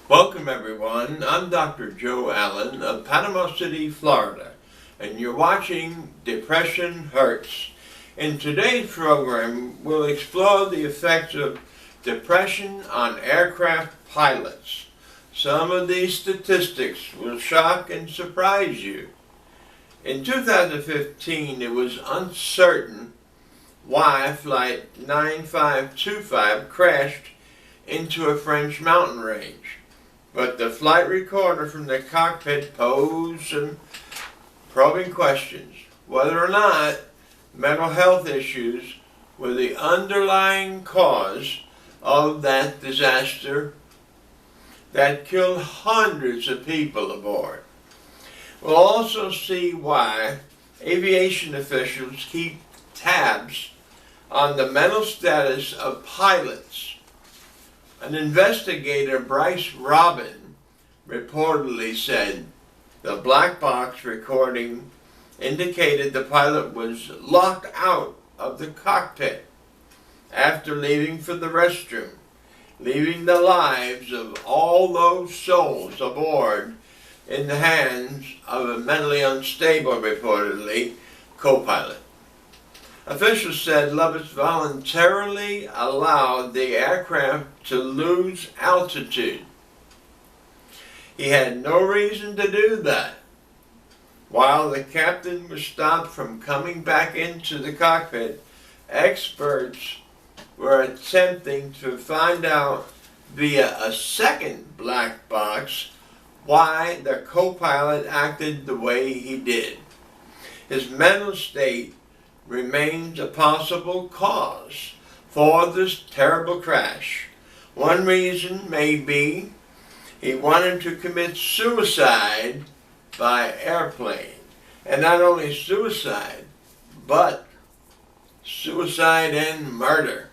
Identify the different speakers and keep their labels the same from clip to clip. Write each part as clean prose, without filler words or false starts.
Speaker 1: Welcome everyone, I'm Dr. Joe Allen of Panama City, Florida, and you're watching Depression Hurts. In today's program, we'll explore the effects of depression on aircraft pilots. Some of these statistics will shock and surprise you. In 2015, it was uncertain why Flight 9525 crashed into a French mountain range. But the flight recorder from the cockpit posed some probing questions, whether or not mental health issues were the underlying cause of that disaster that killed hundreds of people aboard. We'll also see why aviation officials keep tabs on the mental status of pilots. An investigator, Bryce Robin, reportedly said the black box recording indicated the pilot was locked out of the cockpit after leaving for the restroom, leaving the lives of all those souls aboard in the hands of a mentally unstable, reportedly, co-pilot. Officials said Lovitz voluntarily allowed the aircraft to lose altitude. He had no reason to do that. While the captain was stopped from coming back into the cockpit, experts were attempting to find out via a second black box why the co-pilot acted the way he did. His mental state remains a possible cause for this terrible crash. One reason may be he wanted to commit suicide by airplane. And not only suicide, but suicide and murder.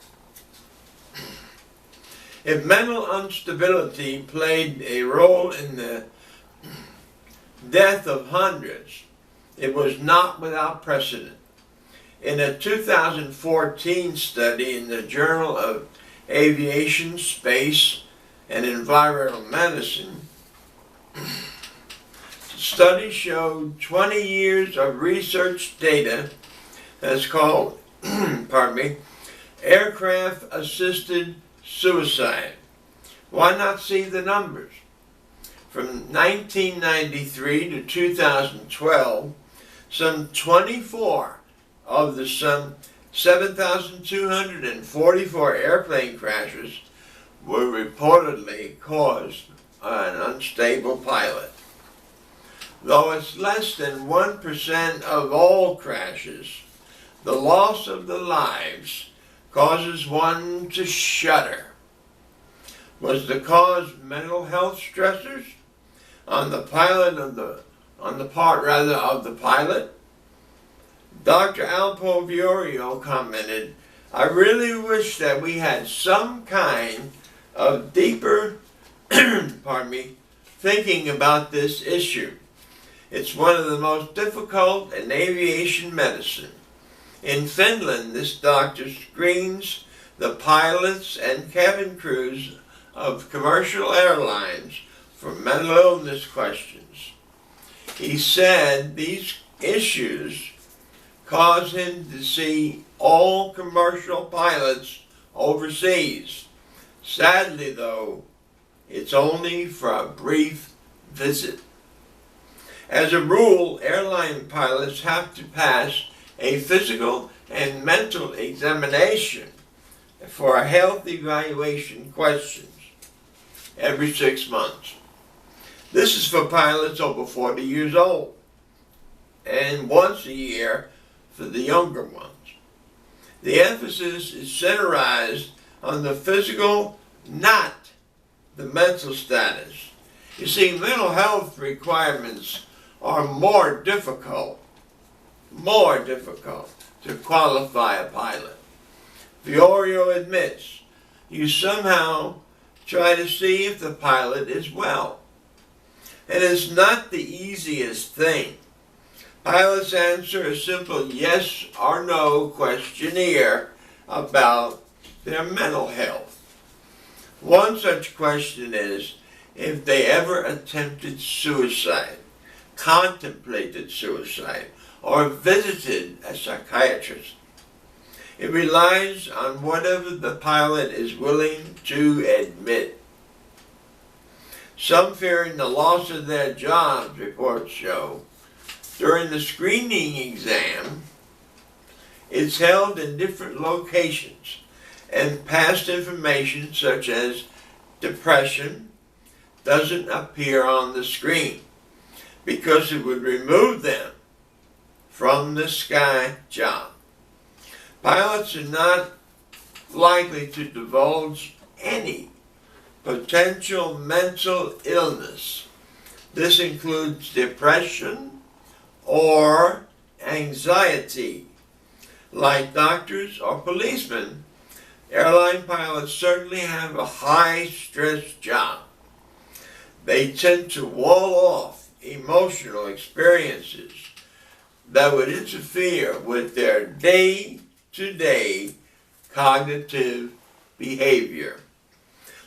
Speaker 1: If mental instability played a role in the death of hundreds, it was not without precedent. In a 2014 study in the Journal of Aviation, Space, and Environmental Medicine, the study showed 20 years of research data that's called aircraft-assisted suicide. Why not see the numbers? From 1993 to 2012, some 24 of the some 7,244 airplane crashes were reportedly caused by an unstable pilot. Though it's less than 1% of all crashes, the loss of the lives causes one to shudder. Was the cause mental health stressors on the part of the pilot? Dr. Alpo Viorio commented, "I really wish that we had some kind of deeper thinking about this issue. It's one of the most difficult in aviation medicine. In Finland, this doctor screens the pilots and cabin crews of commercial airlines for mental illness questions. He said these issues cause him to see all commercial pilots overseas. Sadly, though, it's only for a brief visit. As a rule, airline pilots have to pass a physical and mental examination for health evaluation questions every 6 months. This is for pilots over 40 years old, and once a year for the younger ones. The emphasis is centralized on the physical, not the mental status. You see, mental health requirements are more difficult to qualify a pilot. Fiorio admits you somehow try to see if the pilot is well. And it's not the easiest thing. Pilots answer a simple yes or no questionnaire about their mental health. One such question is if they ever attempted suicide, contemplated suicide, or visited a psychiatrist. It relies on whatever the pilot is willing to admit. Some fearing the loss of their jobs, reports show. During the screening exam, it's held in different locations, and past information such as depression doesn't appear on the screen because it would remove them from the sky job. Pilots are not likely to divulge any potential mental illness. This includes depression or anxiety. Like doctors or policemen, airline pilots certainly have a high-stress job. They tend to wall off emotional experiences that would interfere with their day-to-day cognitive behavior.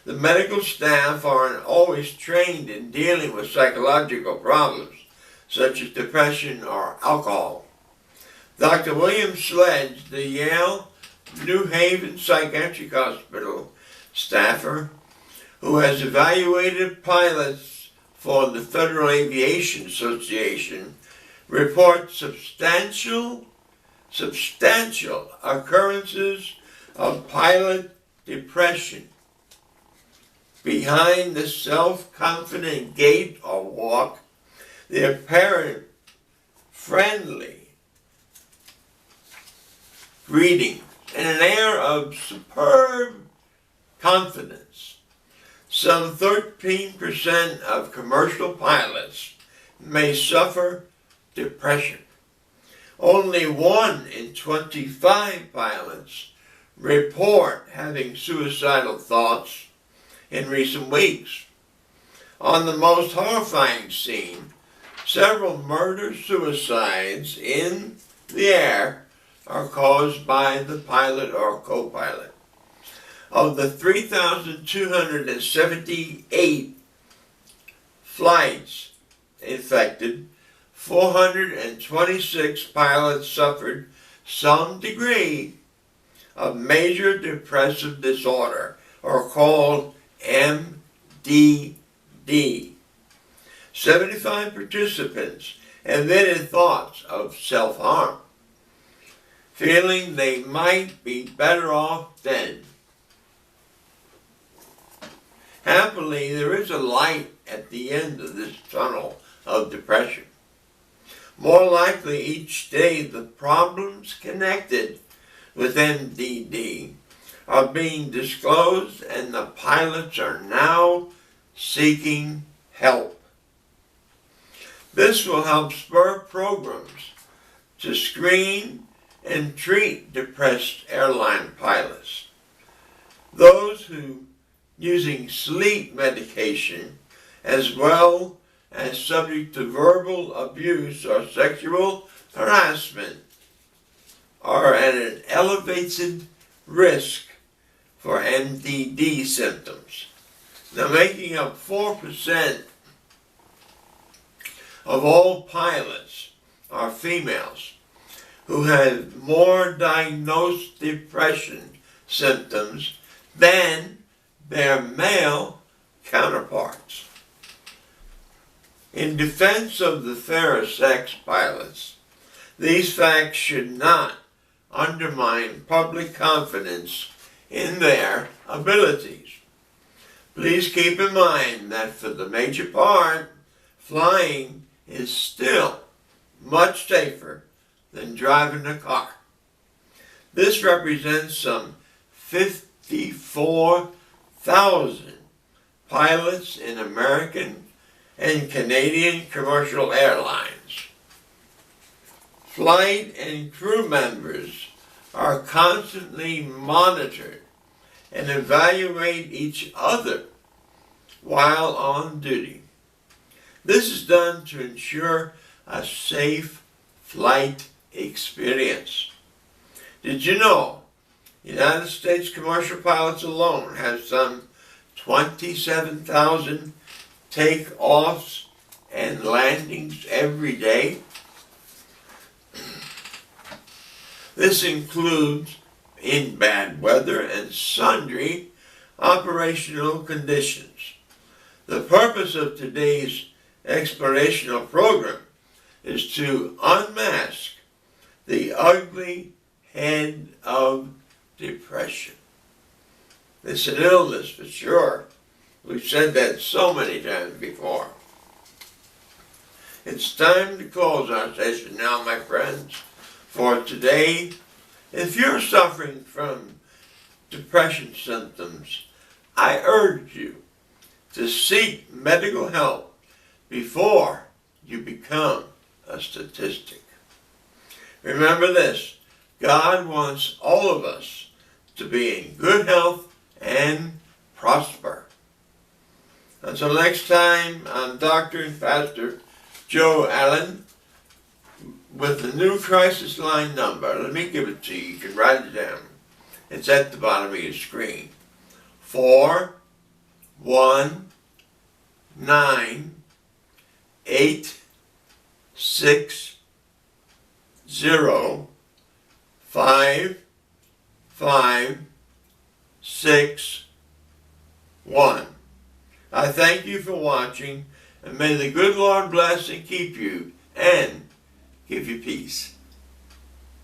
Speaker 1: The medical staff aren't always trained in dealing with psychological problems, such as depression or alcohol. Dr. William Sledge, the Yale New Haven Psychiatric Hospital staffer, who has evaluated pilots for the Federal Aviation Association, reports substantial occurrences of pilot depression behind the self-confident gait or walk, the apparent friendly greeting, and an air of superb confidence. Some 13% of commercial pilots may suffer depression. Only 1 in 25 pilots report having suicidal thoughts in recent weeks. On the most horrifying scene, several murder-suicides in the air are caused by the pilot or co-pilot. Of the 3,278 flights infected, 426 pilots suffered some degree of major depressive disorder, or called MDD. 75 participants admitted thoughts of self-harm, feeling they might be better off dead. Happily, there is a light at the end of this tunnel of depression. More likely each day, the problems connected with MDD are being disclosed, and the pilots are now seeking help. This will help spur programs to screen and treat depressed airline pilots. Those who using sleep medication, as well as subject to verbal abuse or sexual harassment, are at an elevated risk for MDD symptoms. Now, making up 4% of all pilots are females who have more diagnosed depression symptoms than their male counterparts. In defense of the fairer sex pilots, these facts should not undermine public confidence in their abilities. Please keep in mind that for the major part, flying is still much safer than driving a car. This represents some 54,000 pilots in American and Canadian commercial airlines. Flight and crew members are constantly monitored and evaluate each other while on duty. This is done to ensure a safe flight experience. Did you know United States commercial pilots alone have some 27,000 takeoffs and landings every day. This includes in bad weather and sundry operational conditions. The purpose of today's explorational program is to unmask the ugly head of depression. It's an illness for sure. We've said that so many times before. It's time to close our session now, my friends. For today, if you're suffering from depression symptoms, I urge you to seek medical help before you become a statistic. Remember this, God wants all of us to be in good health and prosper. Until next time, I'm Dr. and Pastor Joe Allen with the new crisis line number. Let me give it to you. You can write it down. It's at the bottom of your screen. 419-860-5561. I thank you for watching, and may the good Lord bless and keep you and give you peace.